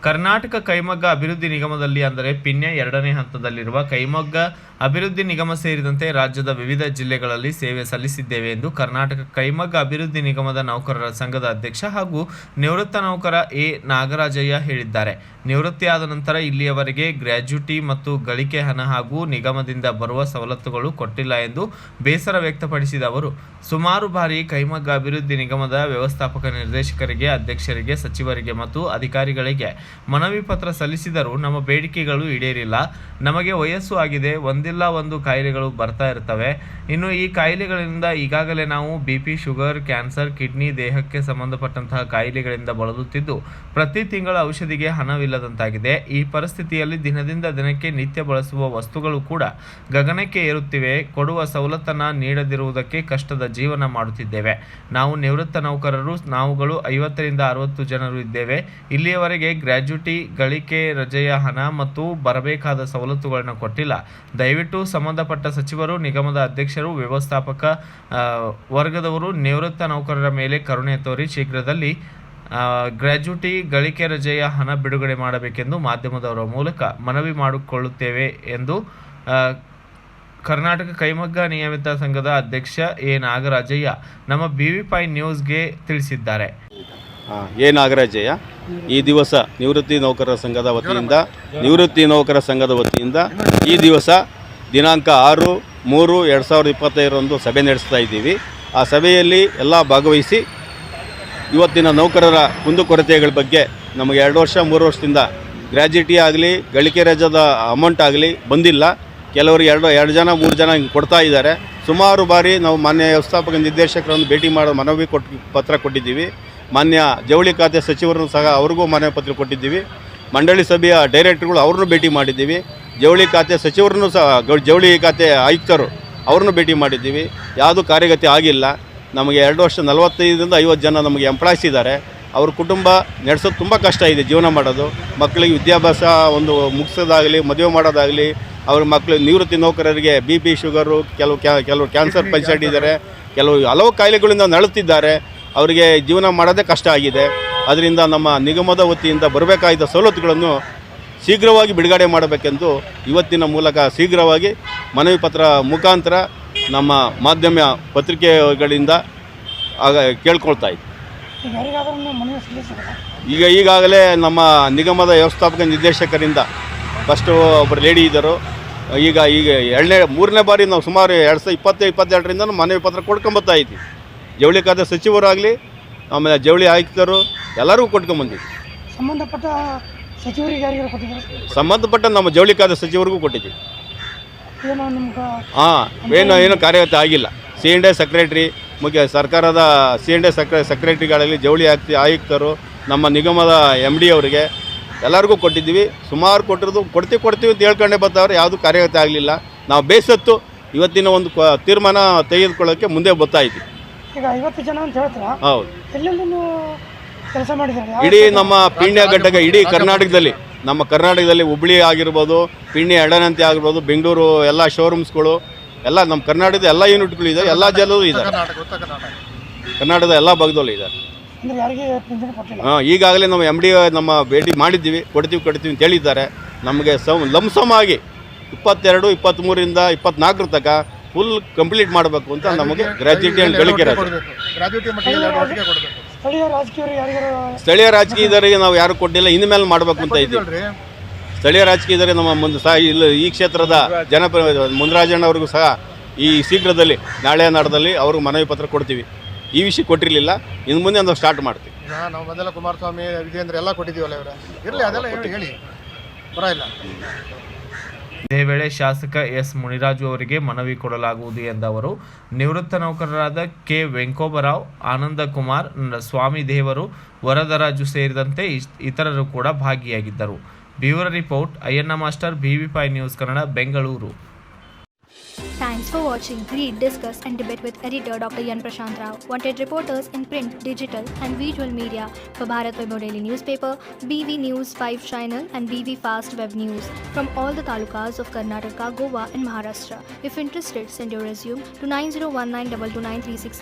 ಕರ್ನಾಟಕ ಕೈಮಗ್ಗ ಅಭಿವೃದ್ಧಿ ನಿಗಮದಲ್ಲಿ ಅಂದರೆ ಪಿನ್ಯ 2ನೇ ಹಂತದಲ್ಲಿರುವ ಕೈಮಗ್ಗ ಅಭಿವೃದ್ಧಿ ನಿಗಮ ಸೇರಿದಂತೆ ರಾಜ್ಯದ ವಿವಿಧ ಜಿಲ್ಲೆಗಳಲ್ಲಿ ಸೇವೆ ಸಲ್ಲಿಸಿದ್ದೇವೆ ಎಂದು ಕರ್ನಾಟಕ ಕೈಮಗ್ಗ ಅಭಿವೃದ್ಧಿ ನಿಗಮದ ನೌಕರರ ಸಂಘದ ಅಧ್ಯಕ್ಷ ಹಾಗೂ ನಿವೃತ್ತ ನೌಕರ ಎ ನಾಗರಾಜಯ್ಯ ಹೇಳಿದ್ದಾರೆ. ನಿವೃತ್ತಿಯಾದ ನಂತರ ಇಲ್ಲಿಯವರೆಗೆ ಗ್ರ್ಯಾಚ್ಯುಟಿ ಮತ್ತು ಗಳಿಕೆ ಹಣ ಹಾಗೂ ನಿಗಮದಿಂದ ಬರುವ ಸವಲತ್ತುಗಳು ಕೊಟ್ಟಿಲ್ಲ ಎಂದು ಬೇಸರ ವ್ಯಕ್ತಪಡಿಸಿದ ಅವರು, ಸುಮಾರು ಬಾರಿ ಕೈಮಗ್ಗ ಅಭಿವೃದ್ಧಿ ನಿಗಮದ ವ್ಯವಸ್ಥಾಪಕ ನಿರ್ದೇಶಕರಿಗೆ, ಅಧ್ಯಕ್ಷರಿಗೆ, ಸಚಿವರಿಗೆ ಮತ್ತು ಅಧಿಕಾರಿಗಳಿಗೆ ಮನವಿ ಪತ್ರ ಸಲ್ಲಿಸಿದರೂ ನಮ್ಮ ಬೇಡಿಕೆಗಳು ಈಡೇರಿಲ್ಲ. ನಮಗೆ ವಯಸ್ಸು ಆಗಿದೆ, ಒಂದಿಲ್ಲ ಒಂದು ಕಾಯಿಲೆಗಳು ಬರ್ತಾ ಇರ್ತವೆ. ಇನ್ನು ಈ ಕಾಯಿಲೆಗಳಿಂದ ಈಗಾಗಲೇ ನಾವು BP, ಶುಗರ್, ಕ್ಯಾನ್ಸರ್, ಕಿಡ್ನಿ, ದೇಹಕ್ಕೆ ಸಂಬಂಧಪಟ್ಟಂತಹ ಕಾಯಿಲೆಗಳಿಂದ ಬಳಲುತ್ತಿದ್ದು ಪ್ರತಿ ತಿಂಗಳ ಔಷಧಿಗೆ ಹಣವಿಲ್ಲದಂತಾಗಿದೆ. ಈ ಪರಿಸ್ಥಿತಿಯಲ್ಲಿ ದಿನದಿಂದ ದಿನಕ್ಕೆ ನಿತ್ಯ ಬಳಸುವ ವಸ್ತುಗಳು ಕೂಡ ಗಗನಕ್ಕೆ ಏರುತ್ತಿವೆ. ಕೊಡುವ ಸವಲತ್ತನ್ನು ನೀಡದಿರುವುದಕ್ಕೆ ಕಷ್ಟದ ಜೀವನ ಮಾಡುತ್ತಿದ್ದೇವೆ. ನಾವು ನಿವೃತ್ತ ನೌಕರರು, ನಾವುಗಳು 50ರಿಂದ 60 ಜನರು ಇದ್ದೇವೆ. ಇಲ್ಲಿಯವರೆಗೆ ಗ್ರ್ಯಾಚ್ಯುಟಿ, ಗಳಿಕೆ, ರಜೆಯ ಹಣ ಮತ್ತು ಬರಬೇಕಾದ ಸವಲತ್ತುಗಳನ್ನು ಕೊಟ್ಟಿಲ್ಲ. ದಯವಿಟ್ಟು ಸಂಬಂಧಪಟ್ಟ ಸಚಿವರು, ನಿಗಮದ ಅಧ್ಯಕ್ಷರು, ವ್ಯವಸ್ಥಾಪಕ ವರ್ಗದವರು ನಿವೃತ್ತ ನೌಕರರ ಮೇಲೆ ಕರುಣೆ ತೋರಿ ಶೀಘ್ರದಲ್ಲಿ ಗ್ರ್ಯಾಚ್ಯುಟಿ, ಗಳಿಕೆ, ರಜೆಯ ಹಣ ಬಿಡುಗಡೆ ಮಾಡಬೇಕೆಂದು ಮಾಧ್ಯಮದವರ ಮೂಲಕ ಮನವಿ ಮಾಡಿಕೊಳ್ಳುತ್ತೇವೆ ಎಂದು ಕರ್ನಾಟಕ ಕೈಮಗ್ಗ ನಿಯಮಿತ ಸಂಘದ ಅಧ್ಯಕ್ಷ ಎ ನಾಗರಾಜಯ್ಯ ನಮ್ಮ BV5 ನ್ಯೂಸ್ಗೆ ತಿಳಿಸಿದ್ದಾರೆ. ಎ ನಾಗರಾಜಯ್ಯ ಈ ದಿವಸ ನಿವೃತ್ತಿ ನೌಕರರ ಸಂಘದ ವತಿಯಿಂದ ಈ ದಿವಸ ದಿನಾಂಕ 6/3/2025 ಸಭೆ ನಡೆಸ್ತಾ ಇದ್ದೀವಿ. ಆ ಸಭೆಯಲ್ಲಿ ಎಲ್ಲ ಭಾಗವಹಿಸಿ ಇವತ್ತಿನ ನೌಕರರ ಕುಂದುಕೊರತೆಗಳ ಬಗ್ಗೆ ನಮಗೆ 2 ವರ್ಷ 3 ವರ್ಷದಿಂದ ಗ್ರ್ಯಾಚ್ಯುಟಿ ಆಗಲಿ, ಗಳಿಕೆ ರಜದ ಅಮೌಂಟ್ ಆಗಲಿ ಬಂದಿಲ್ಲ. ಕೆಲವರಿಗೆ 2 ಜನ 3 ಜನ ಹಿಂಗೆ ಕೊಡ್ತಾ ಇದ್ದಾರೆ. ಸುಮಾರು ಬಾರಿ ನಾವು ಮಾನ್ಯ ವ್ಯವಸ್ಥಾಪಕ ನಿರ್ದೇಶಕರನ್ನು ಭೇಟಿ ಮಾಡೋ ಮನವಿ ಪತ್ರ ಕೊಟ್ಟಿದ್ದೀವಿ. ಮಾನ್ಯ ಜವಳಿ ಖಾತೆ ಸಚಿವರನ್ನು ಸಹ ಅವ್ರಿಗೂ ಮನವಿ ಪತ್ರ ಕೊಟ್ಟಿದ್ದೀವಿ. ಮಂಡಳಿ ಸಭೆಯ ಡೈರೆಕ್ಟರ್ಗಳು ಅವ್ರನ್ನೂ ಭೇಟಿ ಮಾಡಿದ್ದೀವಿ. ಜವಳಿ ಖಾತೆ ಸಚಿವರನ್ನು ಸಹ, ಜವಳಿ ಖಾತೆ ಆಯುಕ್ತರು ಅವ್ರನ್ನೂ ಭೇಟಿ ಮಾಡಿದ್ದೀವಿ. ಯಾವುದೂ ಕಾರ್ಯಗತಿ ಆಗಿಲ್ಲ. ನಮಗೆ 2 ವರ್ಷ 45ರಿಂದ 50 ಜನ ನಮಗೆ ಎಂಪ್ಲಾಯ್ಸ್ ಇದ್ದಾರೆ. ಅವ್ರ ಕುಟುಂಬ ನಡೆಸೋದು ತುಂಬ ಕಷ್ಟ ಇದೆ. ಜೀವನ ಮಾಡೋದು, ಮಕ್ಕಳಿಗೆ ವಿದ್ಯಾಭ್ಯಾಸ ಒಂದು ಮುಗಿಸೋದಾಗಲಿ, ಮದುವೆ ಮಾಡೋದಾಗಲಿ, ಅವ್ರ ಮಕ್ಕಳು ನಿವೃತ್ತಿ ನೌಕರರಿಗೆ BP, ಶುಗರು, ಕೆಲವು ಕ್ಯಾನ್ಸರ್ ಪೇಷಂಟ್ ಇದ್ದಾರೆ, ಹಲವು ಕಾಯಿಲೆಗಳಿಂದ ನರಳುತ್ತಿದ್ದಾರೆ. ಅವರಿಗೆ ಜೀವನ ಮಾಡೋದೇ ಕಷ್ಟ ಆಗಿದೆ. ಅದರಿಂದ ನಮ್ಮ ನಿಗಮದ ವತಿಯಿಂದ ಬರಬೇಕಾದ ಸವಲತ್ತುಗಳನ್ನು ಶೀಘ್ರವಾಗಿ ಬಿಡುಗಡೆ ಮಾಡಬೇಕೆಂದು ಇವತ್ತಿನ ಮೂಲಕ ಶೀಘ್ರವಾಗಿ ಮನವಿ ಪತ್ರ ಮುಖಾಂತರ ನಮ್ಮ ಮಾಧ್ಯಮ ಪತ್ರಿಕೆಗಳಿಂದ ಕೇಳ್ಕೊಳ್ತಾ ಇದ್ದೀವಿ. ಈಗಾಗಲೇ ನಮ್ಮ ನಿಗಮದ ವ್ಯವಸ್ಥಾಪಕ ನಿರ್ದೇಶಕರಿಂದ ಫಸ್ಟು ಒಬ್ಬರು ಲೇಡಿ ಇದ್ದರು. ಈಗ 3ನೇ ಬಾರಿ ನಾವು ಸುಮಾರು 2022ರಿಂದ ಮನವಿ ಪತ್ರ ಕೊಡ್ಕೊಂಬತ್ತಾ ಇದ್ದೀವಿ. ಜವಳಿ ಖಾತೆ ಸಚಿವರಾಗಲಿ, ಆಮೇಲೆ ಜವಳಿ ಆಯುಕ್ತರು ಎಲ್ಲರಿಗೂ ಕೊಟ್ಕೊಂಬಂದಿದ್ವಿ. ಸಂಬಂಧಪಟ್ಟ ನಮ್ಮ ಜವಳಿ ಖಾತೆ ಸಚಿವರಿಗೂ ಕೊಟ್ಟಿದ್ದೀವಿ. ಏನು ಕಾರ್ಯಗತ ಆಗಿಲ್ಲ. C&I ಸೆಕ್ರೆಟ್ರಿ, ಮುಖ್ಯ ಸರ್ಕಾರದ C&I ಸೆಕ್ರೆಟ್ರಿಗಳಲ್ಲಿ ಜವಳಿ ಆಯುಕ್ತರು, ನಮ್ಮ ನಿಗಮದ MD ಅವರಿಗೆ ಎಲ್ಲರಿಗೂ ಕೊಟ್ಟಿದ್ದೀವಿ. ಸುಮಾರು ಕೊಡ್ತೀವಿ ಅಂತ ಹೇಳ್ಕೊಂಡೇ ಬರ್ತಾವ್ರೆ. ಯಾವುದೂ ಕಾರ್ಯಗತ ಆಗಲಿಲ್ಲ. ನಾವು ಬೇಸತ್ತು ಇವತ್ತಿನ ಒಂದು ತೀರ್ಮಾನ ತೆಗೆದುಕೊಳ್ಳೋಕ್ಕೆ ಮುಂದೆ ಬರ್ತಾ ಇದ್ದೀವಿ. ಈಗ 50 ಜನ ಅಂತ ಹೇಳ್ತೀರಾ? ಹೌದು. ಎಲ್ಲೆಲ್ಲೂ ಕೆಲಸ ಮಾಡಿದ್ದಾರೆ? ಇಡೀ ನಮ್ಮ ಪಿಣ್ಯ ಘಟಕ ಇಡೀ ಕರ್ನಾಟಕದಲ್ಲಿ ಹುಬ್ಳಿ ಆಗಿರ್ಬೋದು, ಪಿಣ್ಯ 2ನೇ ಆಗಿರ್ಬೋದು, ಬೆಂಗಳೂರು ಎಲ್ಲ ಶೋರೂಮ್ಸ್ಗಳು ಎಲ್ಲ ನಮ್ಮ ಕರ್ನಾಟಕದ ಎಲ್ಲ ಯೂನಿಟ್ಗಳು ಇದ್ದಾರೆ. ಎಲ್ಲ ಜಿಲ್ಲೆಯಲ್ಲೂ ಇದ್ದಾರೆ. ಕರ್ನಾಟಕದ ಎಲ್ಲ ಭಾಗದಲ್ಲೂ ಇದ್ದಾರೆ. ಈಗಾಗಲೇ ನಮ್ಮ MD ನಮ್ಮ ಭೇಟಿ ಮಾಡಿದ್ದೀವಿ. ಕೊಡ್ತೀವಿ ಅಂತ ಹೇಳಿದ್ದಾರೆ. ನಮಗೆ ಲಂಸಮ್ ಆಗಿ 22, 23ರಿಂದ 24 ತನಕ ಫುಲ್ ಕಂಪ್ಲೀಟ್ ಮಾಡಬೇಕು ಅಂತ ನಮಗೆ ಗ್ರ್ಯಾಚ್ಯುಟಿ ಆ್ಯಂಡ್ ಗಳಿಕೆ ಸ್ಥಳೀಯ ರಾಜಕೀಯದವರಿಗೆ ನಾವು ಯಾರು ಕೊಟ್ಟಿಲ್ಲ. ಇನ್ಮೇಲೆ ಮಾಡಬೇಕು ಅಂತ ಇದ್ದೀವಿ. ಸ್ಥಳೀಯ ರಾಜಕೀಯದವರಿಗೆ ನಮ್ಮ ಮುಂದೆ ಸಹ ಈ ಕ್ಷೇತ್ರದ ಮುನ್ರಾಜಣ್ಣ ಅವ್ರಿಗೂ ಸಹ ಈ ಶೀಘ್ರದಲ್ಲಿ ನಾಳೆ ನಾಡದಲ್ಲಿ ಅವ್ರಿಗೆ ಮನವಿ ಪತ್ರ ಕೊಡ್ತೀವಿ. ಈ ವಿಷಯ ಕೊಟ್ಟಿರಲಿಲ್ಲ, ಇನ್ನು ಮುಂದೆ ನಾವು ಸ್ಟಾರ್ಟ್ ಮಾಡ್ತೀವಿ. ನಾವು ಮೊದಲ ಕುಮಾರಸ್ವಾಮಿ, ವಿಜೇಂದ್ರ ಎಲ್ಲ ಕೊಟ್ಟಿದ್ದೀವಲ್ಲ ಇವರ ಇರಲಿ, ಅದೆಲ್ಲ ಹೇಳಿ ಪರವಾಗಿಲ್ಲ. ಇದೇ ವೇಳೆ ಶಾಸಕ ಎಸ್ ಮುನಿರಾಜು ಅವರಿಗೆ ಮನವಿ ಕೊಡಲಾಗುವುದು ಎಂದ ಅವರು, ನಿವೃತ್ತ ನೌಕರರಾದ ಕೆ ವೆಂಕೋಬರಾವ್, ಆನಂದ ಕುಮಾರ್, ಸ್ವಾಮಿ ದೇವರು, ವರದರಾಜು ಸೇರಿದಂತೆ ಇತರರು ಕೂಡ ಭಾಗಿಯಾಗಿದ್ದರು. Bureau report, Ayyanna master, BV5 news Kannada, Bengaluru. Thanks for watching. Read, discuss and debate with editor Dr. Yan Prashant Rao. Wanted reporters in print, digital and visual media for Bharat Vaibhav Daily Newspaper, BV News 5 Channel and BV Fast Web News from all the talukas of Karnataka, Goa and Maharashtra. If interested, send your resume to 9019229369.